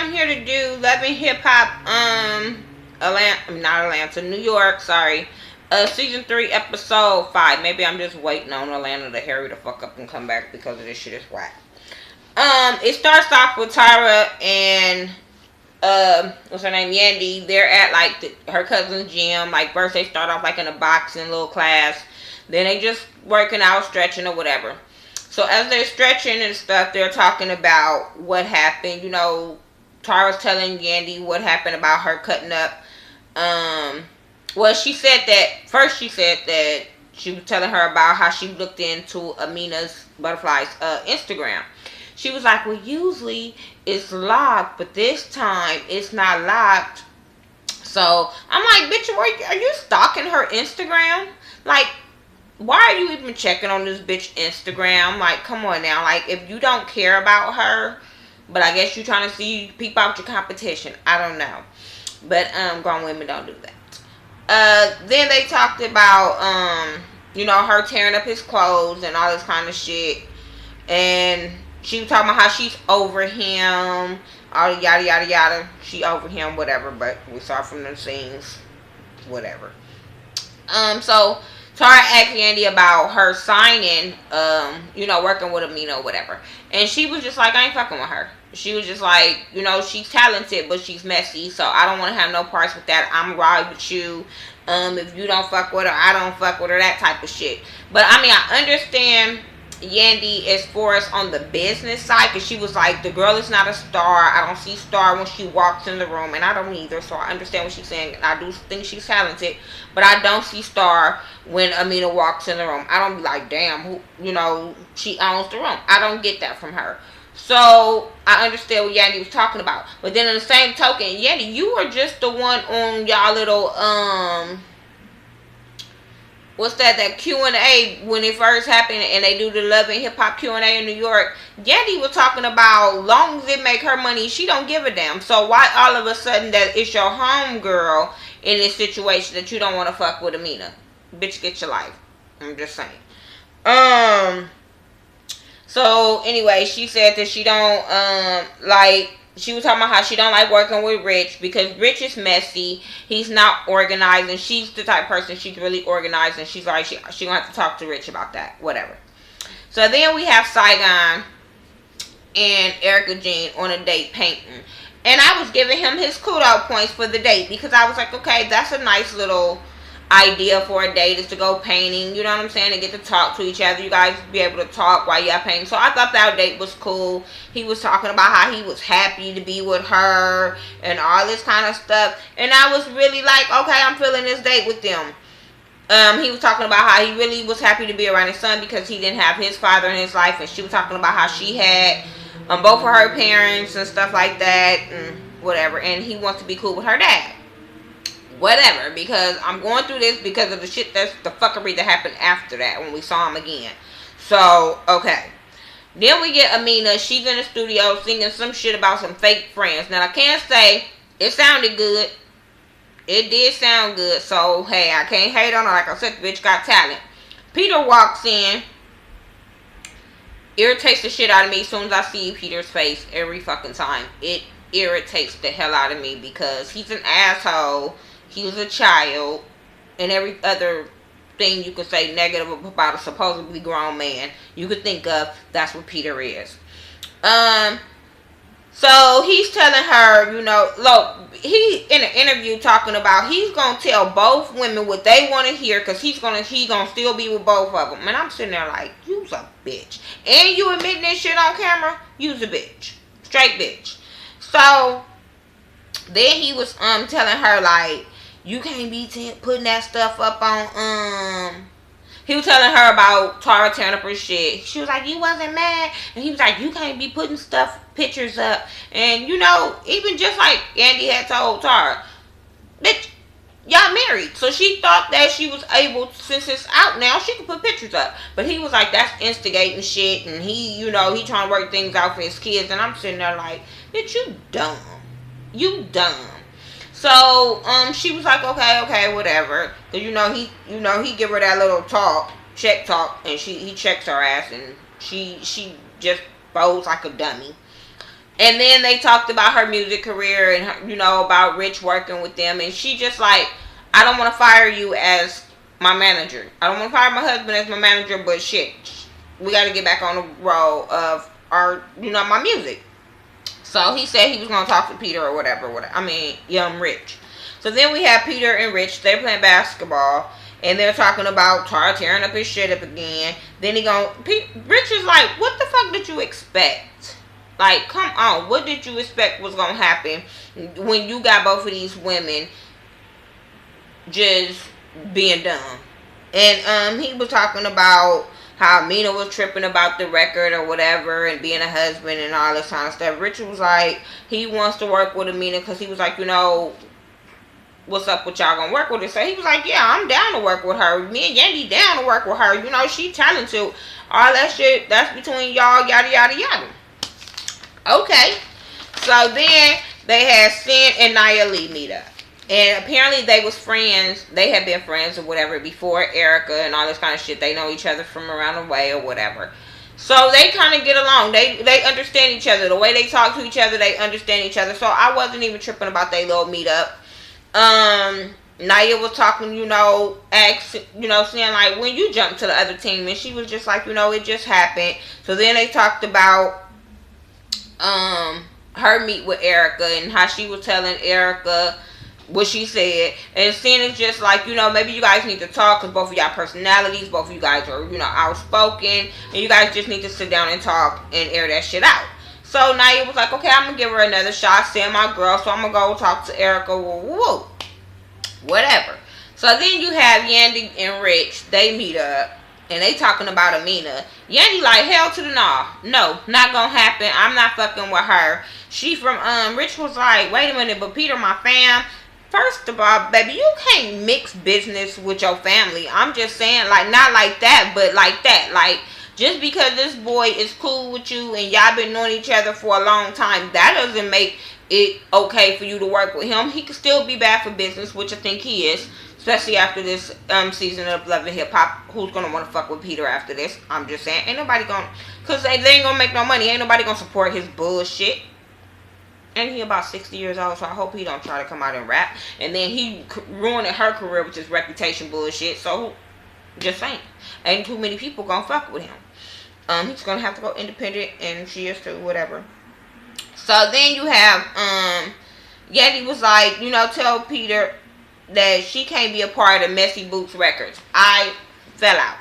I'm here to do Love and Hip Hop, not Atlanta, New York, sorry. Season 3, episode 5. Maybe I'm just waiting on Atlanta to hurry the fuck up and come back because of this shit is whack. It starts off with Tara and what's her name, Yandy. They're at like her cousin's gym. Like first they start off like in a boxing little class, then they just working out, stretching or whatever. So as they're stretching and stuff, they're talking about what happened. You know, Tara's telling Yandy what happened about her cutting up. Well, she said that she was telling her about how she looked into Amina's Butterfly's Instagram. She was like, well, usually it's locked, but this time it's not locked. So I'm like, bitch, are you stalking her Instagram? Like, why are you even checking on this bitch Instagram? Like, come on now. Like, if you don't care about her, but I guess you're trying to see peep out your competition. I don't know. But grown women don't do that. Then they talked about you know, her tearing up his clothes and all this kind of shit. And she was talking about how she's over him, all the yada yada yada. She over him, whatever. But we saw from the scenes, whatever. So Tara asked Yandy about her signing, you know, working with Amina or whatever. And she was just like, I ain't fucking with her. She was just like, you know, she's talented, but she's messy. So I don't want to have no parts with that. I'm right with you. If you don't fuck with her, I don't fuck with her, that type of shit. But I mean, I understand Yandy as far as on the business side, because she was like, the girl is not a star. I don't see star when she walks in the room, and I don't either. So I understand what she's saying. I do think she's talented, but I don't see star when Amina walks in the room. I don't be like, damn, who, you know, she owns the room. I don't get that from her. So I understand what Yandy was talking about. But then in the same token, Yandy, you were just the one on y'all little what's that Q&A when it first happened, and they do the Love and Hip Hop Q&A in New York. Yandy was talking about, long as it make her money, she don't give a damn. So why all of a sudden that it's your home girl in this situation that you don't want to fuck with Amina? Bitch, get your life. I'm just saying. So anyway, she said that she don't like. She was talking about how she don't like working with Rich because Rich is messy. He's not organized, and she's the type of person, she's really organized, and she's like, she gonna have to talk to Rich about that, whatever. So then we have Saigon and Erica Jean on a date painting, and I was giving him his kudos points for the date because I was like, okay, that's a nice little idea for a date, is to go painting, you know what I'm saying, and get to talk to each other. You guys be able to talk while y'all painting. So I thought that date was cool. He was talking about how he was happy to be with her and all this kind of stuff, and I was really like, okay, I'm feeling this date with them. He was talking about how he really was happy to be around his son because he didn't have his father in his life, and she was talking about how she had both of her parents and stuff like that and whatever, and he wants to be cool with her dad. Whatever, because I'm going through this because of the shit, that's the fuckery that happened after that when we saw him again. So, okay. Then we get Amina. She's in the studio singing some shit about some fake friends. Now, I can't say it sounded good. It did sound good. So, hey, I can't hate on her. Like I said, the bitch got talent. Peter walks in. Irritates the shit out of me as soon as I see Peter's face every fucking time. It irritates the hell out of me because he's an asshole. He was a child, and every other thing you could say negative about a supposedly grown man you could think of, that's what Peter is. So he's telling her, you know, look, he in an interview talking about he's gonna tell both women what they want to hear because he gonna still be with both of them. And I'm sitting there like, you's a bitch, and you admitting this shit on camera, you's a bitch, straight bitch. So then he was telling her like, you can't be putting that stuff up on, he was telling her about Tara tearing up her shit. She was like, you wasn't mad? And he was like, you can't be putting pictures up. And, you know, even just like Yandy had told Tara, bitch, y'all married. So she thought that she was able, since it's out now, she could put pictures up. But he was like, that's instigating shit. And he, you know, he trying to work things out for his kids. And I'm sitting there like, bitch, you dumb. You dumb. So, she was like, okay, whatever. Cause you know, he give her that little check talk, and he checks her ass, and she just folds like a dummy. And then they talked about her music career and her, about Rich working with them, and she just like, I don't want to fire you as my manager. I don't want to fire my husband as my manager, but shit, we got to get back on the road of our, my music. So he said he was gonna talk to Peter or whatever. Young Rich. So then we have Peter and Rich. They're playing basketball. And they're talking about Tara tearing up his shit up again. Then Rich is like, what the fuck did you expect? Like, come on. What did you expect was going to happen when you got both of these women just being dumb? And he was talking about how Amina was tripping about the record or whatever and being a husband and all this kind of stuff. Richard was like, he wants to work with Amina because he was like, what's up with y'all gonna work with her? So he was like, yeah, I'm down to work with her. Me and Yandy down to work with her. She talented. All that shit, that's between y'all, yada, yada, yada. Okay. So then they had Sin and Naya Lee meet up. And apparently they was friends. They had been friends or whatever before Erica and all this kind of shit. They know each other from around the way or whatever. So they kind of get along. They understand each other. The way they talk to each other, they understand each other. So I wasn't even tripping about their little meet up. Naya was talking, saying like, when you jumped to the other team, and she was just like, it just happened. So then they talked about her meet with Erica and how she was telling Erica what she said, and Sin is just like, maybe you guys need to talk because both of y'all personalities, both of you guys are, outspoken, and you guys just need to sit down and talk and air that shit out. So Naya was like, okay, I'm going to give her another shot, Sin my girl, so I'm going to go talk to Erica, woo, whatever. So then you have Yandy and Rich, they meet up, and they talking about Amina. Yandy like, hell to the no, not going to happen, I'm not fucking with her. She from, Rich was like, wait a minute, but Peter my fam. First of all, baby, you can't mix business with your family. I'm just saying, like, not like that, but like that, like, just because this boy is cool with you and y'all been knowing each other for a long time, that doesn't make it okay for you to work with him. He could still be bad for business, which I think he is, especially after this season of Love and Hip Hop. Who's gonna want to fuck with Peter after this? I'm just saying, ain't nobody gonna, cause they ain't gonna make no money. Ain't nobody gonna support his bullshit. And he about 60 years old, so I hope he don't try to come out and rap. And then he ruining her career with his reputation bullshit. So, just saying, ain't too many people gonna fuck with him. He's gonna have to go independent, and she is too, whatever. So then you have Yandy was like, tell Peter that she can't be a part of Messy Boots Records. I fell out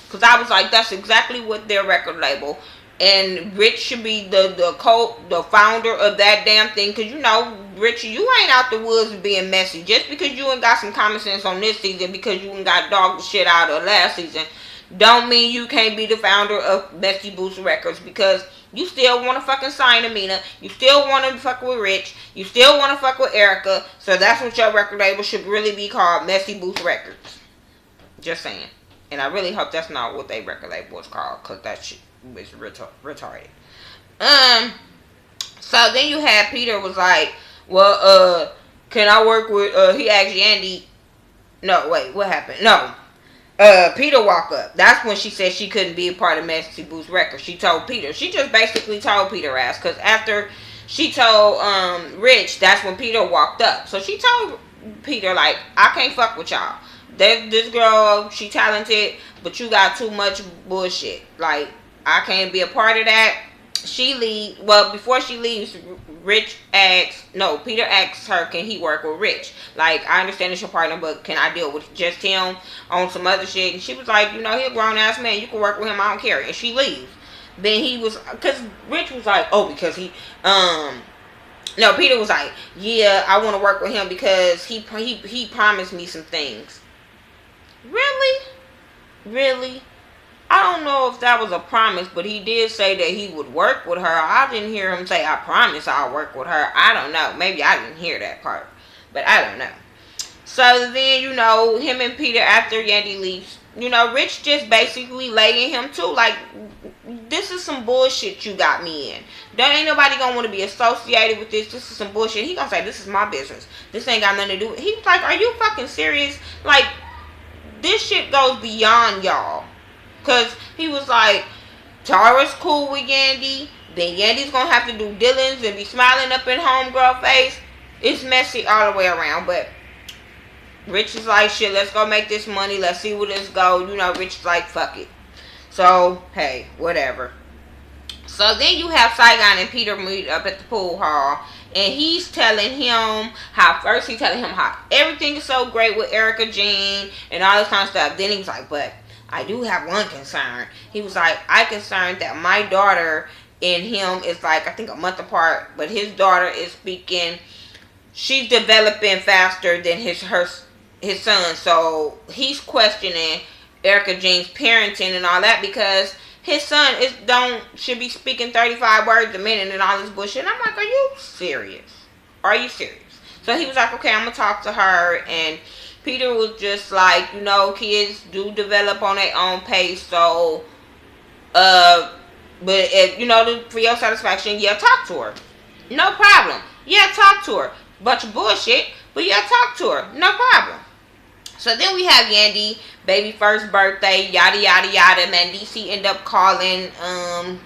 because I was like, that's exactly what their record label. And Rich should be the founder of that damn thing. Because, Rich, you ain't out the woods being messy. Just because you ain't got some common sense on this season, because you ain't got dogged the shit out of last season, don't mean you can't be the founder of Messy Boots Records. Because you still want to fucking sign Amina. You still want to fuck with Rich. You still want to fuck with Erica. So that's what your record label should really be called, Messy Boots Records. Just saying. And I really hope that's not what their record label was called. Because that shit was retarded. So then you had Peter was like, well, can I work with, he asked Yandy, no, wait, what happened? No, Peter walked up. That's when she said she couldn't be a part of Messy Boots Records. She told Peter. She just basically told Peter ass. Because after she told Rich, that's when Peter walked up. So she told Peter, like, I can't fuck with y'all. This girl, she talented, but you got too much bullshit. Like, I can't be a part of that. She leaves. Well, before she leaves, Peter asks her, can he work with Rich? Like, I understand it's your partner, but can I deal with just him on some other shit? And she was like, he a grown-ass man. You can work with him. I don't care. And she leaves. Then he was, because Rich was like, because he, Peter was like, yeah, I want to work with him because he promised me some things. Really? Really? I don't know if that was a promise, but he did say that he would work with her. I didn't hear him say, I promise I'll work with her. I don't know. Maybe I didn't hear that part, but I don't know. So then, him and Peter, after Yandy leaves, Rich just basically laying him too. Like, this is some bullshit you got me in. There ain't nobody gonna want to be associated with this. This is some bullshit. He gonna say, this is my business. This ain't got nothing to do with it. He's like, are you fucking serious? Like, this shit goes beyond y'all. Because he was like, Tara's cool with Yandy. Then Yandy's gonna have to do Dylan's and be smiling up in homegirl face. It's messy all the way around, but Rich is like, shit, let's go make this money. Let's see where this go. You know, Rich is like, fuck it. So, hey, whatever. So then you have Saigon and Peter meet up at the pool hall. And he's telling him how, first he's telling him how everything is so great with Erica Jean and all this kind of stuff. Then he was like, but I do have one concern. He was like, I concerned that my daughter and him is like, I think a month apart. But his daughter is speaking, she's developing faster than his son. So he's questioning Erica Jean's parenting and all that, because his son should be speaking 35 words a minute and all this bullshit. And I'm like, are you serious? Are you serious? So he was like, okay, I'm gonna talk to her. And Peter was just like, you know, kids do develop on their own pace. So, but if, you know, for your satisfaction, yeah, talk to her. No problem. Yeah, talk to her. Bunch of bullshit, but yeah, talk to her. No problem. So then we have Yandy, baby first birthday, yada yada yada. Mandisi ended up calling,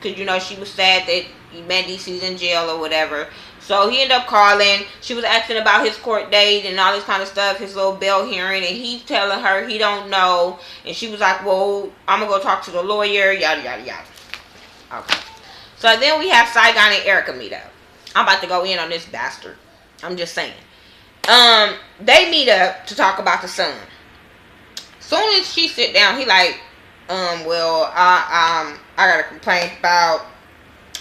cause you know she was sad that Mandisi's in jail or whatever. So he ended up calling. She was asking about his court date and all this kind of stuff, his little bail hearing, and he's telling her he don't know. And she was like, well, I'm gonna go talk to the lawyer, yada yada yada. Okay. So then we have Saigon and Erica meet up. I'm about to go in on this bastard. I'm just saying. They meet up to talk about the son. Soon as she sit down, he like, well, I got a complaint about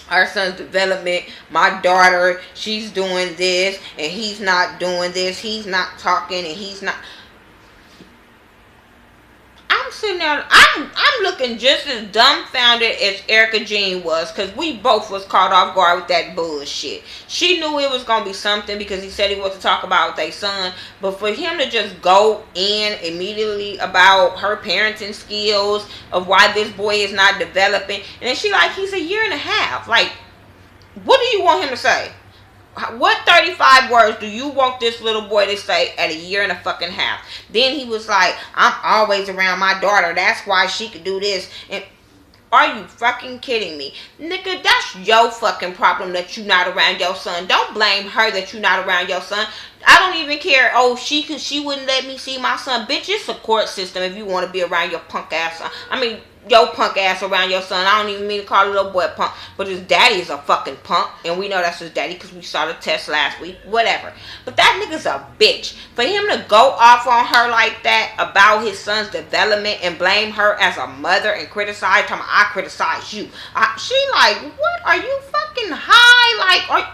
our son's development. My daughter, she's doing this, and he's not doing this. He's not talking, and he's not. I'm sitting there, I'm looking just as dumbfounded as Erica Jean was, because we both was caught off guard with that bullshit. She knew it was going to be something because he said he wanted to talk about their son, but for him to just go in immediately about her parenting skills, of why this boy is not developing, and then she like, he's a year and a half. Like, what do you want him to say? What 35 words do you want this little boy to say at a year and a fucking half? Then he was like, I'm always around my daughter. That's why she could do this. And are you fucking kidding me? Nigga, that's your fucking problem that you not around your son. Don't blame her that you not around your son. I don't even care. Oh, she wouldn't let me see my son. Bitch, it's a court system if you want to be around your punk ass son. I mean, your punk ass around your son. I don't even mean to call the little boy a punk, but his daddy is a fucking punk, and we know that's his daddy because we saw the test last week. Whatever. But that nigga's a bitch. For him to go off on her like that about his son's development and blame her as a mother and criticize her, I criticize you. She like, what? Are you fucking high? Like,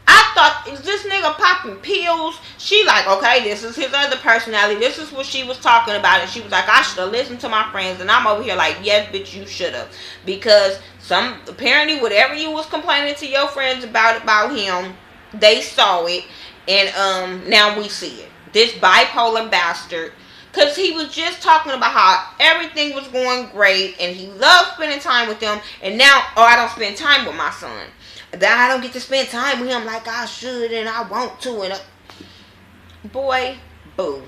I thought, is this nigga popping pills? She like, okay, this is his other personality. This is what she was talking about. And she was like, I should have listened to my friends. And I'm over here like, yes, bitch, you should have. Because apparently whatever you was complaining to your friends about him, they saw it. And now we see it. This bipolar bastard. Because he was just talking about how everything was going great. And he loved spending time with them. And now, oh, I don't spend time with my son. That I don't get to spend time with him like I should and I want to. And boy, boo.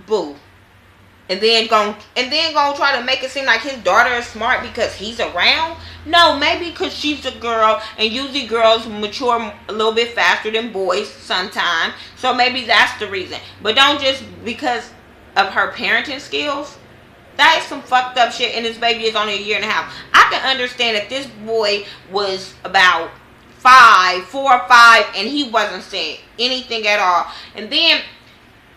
Boo. And then gonna try to make it seem like his daughter is smart because he's around. No, maybe because she's a girl, and usually girls mature a little bit faster than boys sometimes. So maybe that's the reason. But don't just because of her parenting skills. That is some fucked up shit, and this baby is only a year and a half. I can understand if this boy was about 4 or 5, and he wasn't saying anything at all. And then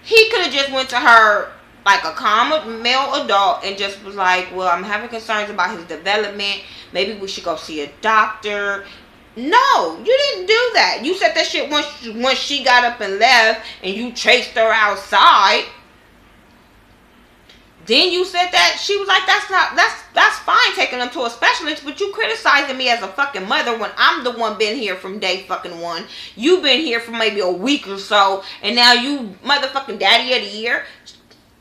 he could have just went to her like a calm male adult and just was like, well, I'm having concerns about his development. Maybe we should go see a doctor. No, you didn't do that. You said that shit once she got up and left, and you chased her outside. Then you said that she was like, that's fine taking them to a specialist, but you criticizing me as a fucking mother when I'm the one been here from day fucking 1. You've been here for maybe a week or so, and now you motherfucking daddy of the year.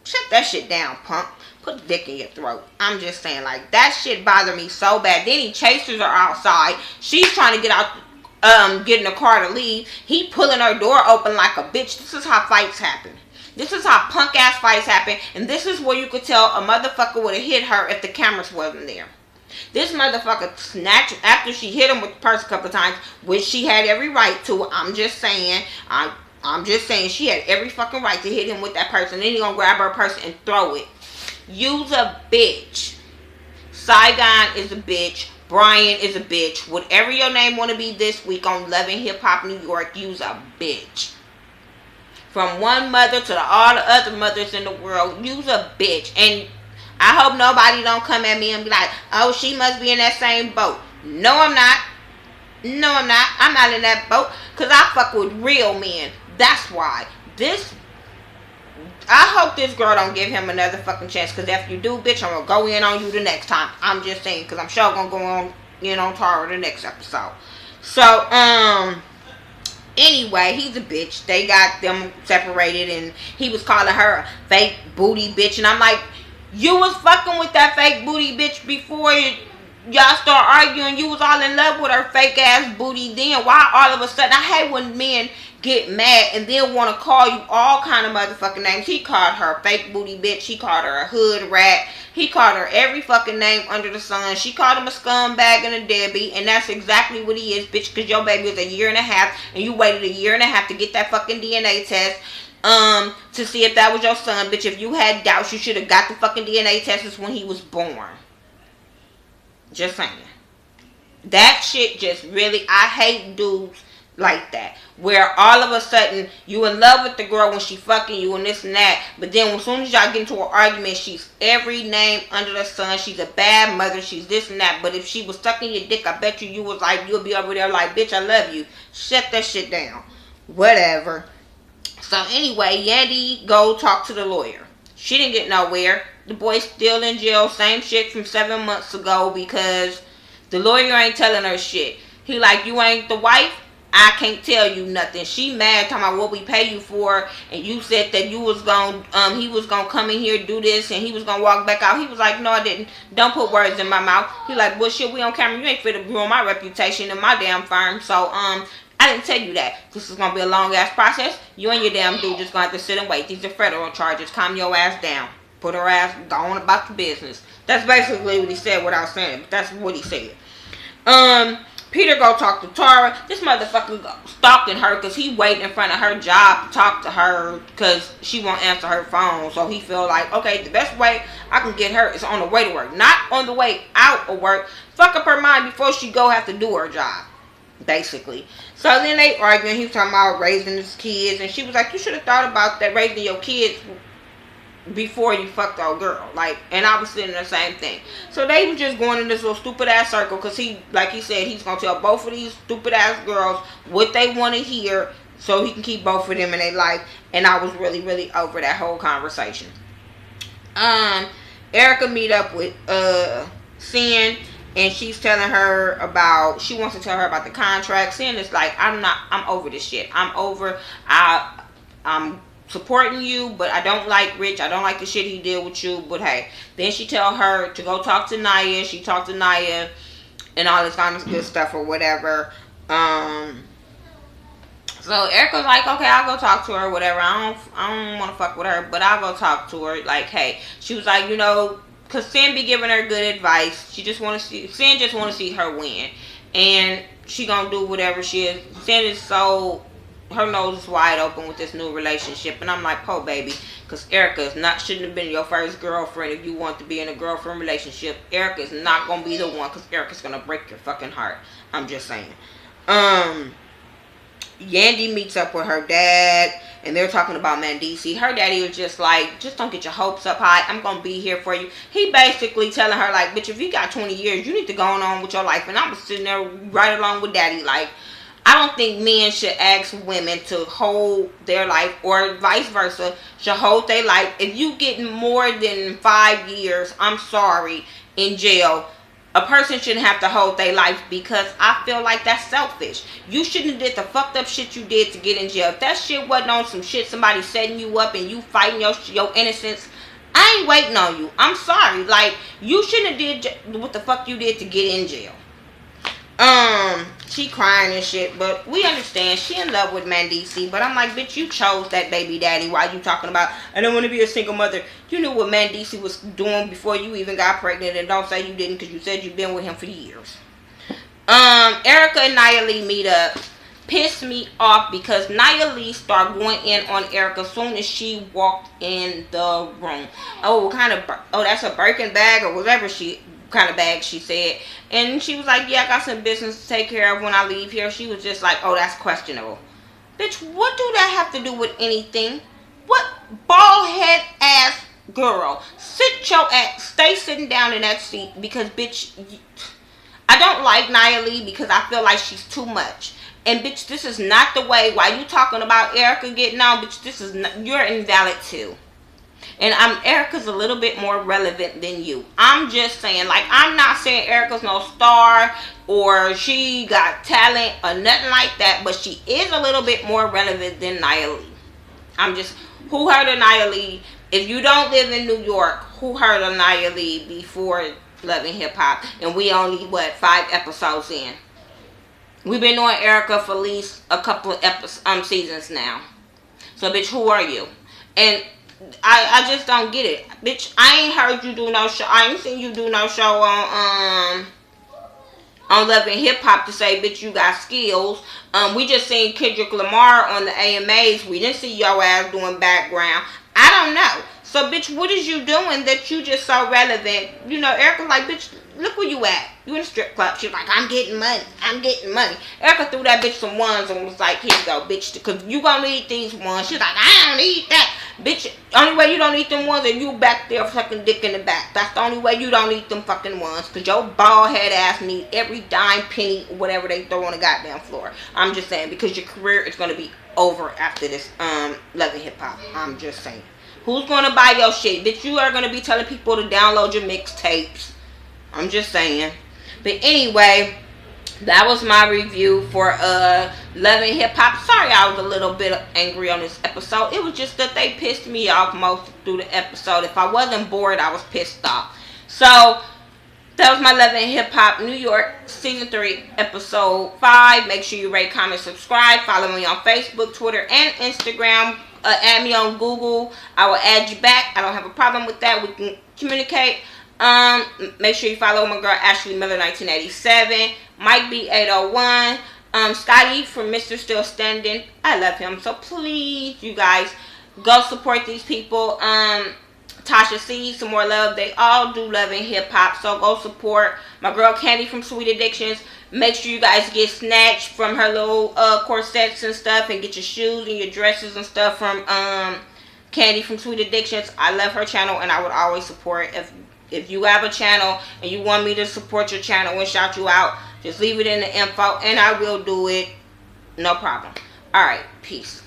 Shut that shit down, punk. Put the dick in your throat. I'm just saying, like, that shit bothered me so bad. Then he chases her outside. She's trying to get out, get in the car to leave. He pulling her door open like a bitch. This is how fights happen. This is how punk ass fights happen, and this is where you could tell a motherfucker would have hit her if the cameras wasn't there. This motherfucker snatched after she hit him with the purse a couple of times, which she had every right to. I'm just saying. I'm just saying she had every fucking right to hit him with that purse, and then he gonna grab her purse and throw it. You's a bitch. Saigon is a bitch. Brian is a bitch. Whatever your name want to be this week on Love and Hip Hop New York, you's a bitch. From one mother to all the other mothers in the world, you's a bitch. And I hope nobody don't come at me and be like, oh, she must be in that same boat. No, I'm not. No, I'm not. I'm not in that boat. Because I fuck with real men. That's why. I hope this girl don't give him another fucking chance. Because if you do, bitch, I'm going to go in on you the next time. I'm just saying. Because I'm sure going to go on in on Tara the next episode. So, anyway, he's a bitch. They got them separated. And he was calling her a fake booty bitch. And I'm like, you was fucking with that fake booty bitch before y'all start arguing. You was all in love with her fake ass booty then. Why all of a sudden? I hate when men get mad and then want to call you all kind of motherfucking names. He called her a fake booty bitch. He called her a hood rat. He called her every fucking name under the sun. She called him a scumbag and a deadbeat. And that's exactly what he is, bitch. Because your baby was a year and a half. And you waited a year and a half to get that fucking DNA test. To see if that was your son, bitch. If you had doubts, you should have got the fucking DNA tests when he was born. Just saying. That shit just really, I hate dudes like that. Where all of a sudden, you in love with the girl when she fucking you and this and that. But then as soon as y'all get into an argument, she's every name under the sun. She's a bad mother. She's this and that. But if she was sucking your dick, I bet you was like, you'll be over there like, bitch, I love you. Shut that shit down. Whatever. So anyway, Yandy go talk to the lawyer. She didn't get nowhere. The boy's still in jail. Same shit from 7 months ago because the lawyer ain't telling her shit. He like, you ain't the wife? I can't tell you nothing. She mad talking about what we pay you for, and you said that you was gonna he was gonna come in here do this and he was gonna walk back out. He was like, no, I didn't. Don't put words in my mouth. He like, well shit, we on camera. You ain't fit to ruin my reputation in my damn firm. So I didn't tell you that. This is going to be a long-ass process. You and your damn dude just going to have to sit and wait. These are federal charges. Calm your ass down. Put her ass, go on about the business. That's basically what he said without saying it. But that's what he said. Peter go talk to Tara. This motherfucker stalking her because he waiting in front of her job to talk to her because she won't answer her phone. So he feel like, okay, the best way I can get her is on the way to work. Not on the way out of work. Fuck up her mind before she go have to do her job. Basically. So then they arguing. He was talking about raising his kids. And she was like, you should have thought about that, raising your kids before you fucked old girl. Like, and I was saying the same thing. So they was just going in this little stupid ass circle. Because he, like he said, he's going to tell both of these stupid ass girls what they want to hear. So he can keep both of them in their life. And I was really, really over that whole conversation. Erica meet up with Sin. And she's telling her about, she wants to tell her about the contract. Sin is like, I'm over this shit. I'm supporting you, but I don't like Rich. I don't like the shit he did with you. But hey, then she tell her to go talk to Naya. She talked to Naya and all this kind of good stuff or whatever. So Erica's like, okay, I'll go talk to her, whatever. I don't want to fuck with her, but I'll go talk to her. Like, hey, she was like, you know, because Sin be giving her good advice. Sin just want to see her win. And she gonna do whatever she is. Sin is so, her nose is wide open with this new relationship. And I'm like, oh baby. Because Erica shouldn't have been your first girlfriend if you want to be in a girlfriend relationship. Erica is not gonna be the one because Erica's gonna break your fucking heart. I'm just saying. Yandy meets up with her dad, and they're talking about Mandisi. Her daddy was just like, just don't get your hopes up high. I'm going to be here for you. He basically telling her, like, bitch, if you got 20 years, you need to go on with your life. And I was sitting there right along with daddy, like, I don't think men should ask women to hold their life, or vice versa, should hold their life. If you get more than 5 years, I'm sorry, in jail, a person shouldn't have to hold their life, because I feel like that's selfish. You shouldn't have did the fucked up shit you did to get in jail. If that shit wasn't on some shit, somebody setting you up and you fighting your innocence, I ain't waiting on you. I'm sorry. Like, you shouldn't have did what the fuck you did to get in jail. She crying and shit, but we understand she in love with Mandisi. But I'm like, bitch, you chose that baby daddy. Why you talking about I don't want to be a single mother? You knew what Mandisi was doing before you even got pregnant, and don't say you didn't because you said you've been with him for years. Erica and Naya Lee meet up. Pissed me off because Naya Lee started going in on Erica as soon as she walked in the room. Oh, what kind of? Oh, that's a Birkin bag or whatever kind of bag she said. And she was like, yeah, I got some business to take care of when I leave here. She was just like, oh, that's questionable. Bitch, what do that have to do with anything? What bald head ass girl? Sit your ass. Stay sitting down in that seat because, bitch, I don't like Naya Lee because I feel like she's too much. And, bitch, this is not the way. Why you talking about Erica getting on? Bitch, this is not, you're invalid too. And Erica's a little bit more relevant than you. I'm just saying, like, I'm not saying Erica's no star or she got talent or nothing like that, but she is a little bit more relevant than Naya Lee. I'm just, who heard of Naya Lee? If you don't live in New York, who heard of Naya Lee before Loving Hip Hop? And we only, 5 episodes in. We've been knowing Erica for at least a couple of seasons now. So, bitch, who are you? And I just don't get it. Bitch, I ain't heard you do no show. I ain't seen you do no show on Love and Hip Hop to say, bitch, you got skills. We just seen Kendrick Lamar on the AMAs. We didn't see your ass doing background. I don't know. So, bitch, what is you doing that you just so relevant? You know, Erica's like, bitch, look where you at. You in a strip club. She's like, I'm getting money. I'm getting money. Erica threw that bitch some ones and was like, here you go, bitch, because you gonna need these ones. She's like, I don't need that. Bitch, only way you don't need them ones is you back there fucking dick in the back. That's the only way you don't need them fucking ones. Because your bald head ass need every dime, penny, whatever they throw on the goddamn floor. I'm just saying, because your career is going to be over after this Love and Hip Hop. I'm just saying. Who's going to buy your shit? Bitch, you are going to be telling people to download your mixtapes. I'm just saying. But anyway, that was my review for Love and Hip Hop. Sorry I was a little bit angry on this episode. It was just that they pissed me off most through the episode. If I wasn't bored, I was pissed off. So, that was my Love and Hip Hop New York Season 3, Episode 5. Make sure you rate, comment, subscribe. Follow me on Facebook, Twitter, and Instagram. Add me on Google. I will add you back. I don't have a problem with that. We can communicate. Make sure you follow my girl Ashley Miller 1987. Mike B 801. Scotty from Mr. Still Standing. I love him. So please, you guys, go support these people. Tasha C, some more love. They all do Love and Hip Hop. So go support my girl Candy from Sweet Addictions. Make sure you guys get snatched from her little corsets and stuff, and get your shoes and your dresses and stuff from Candy from Sweet Addictions. I love her channel, and I would always support. If you have a channel and you want me to support your channel and shout you out, just leave it in the info and I will do it. No problem. Alright, peace.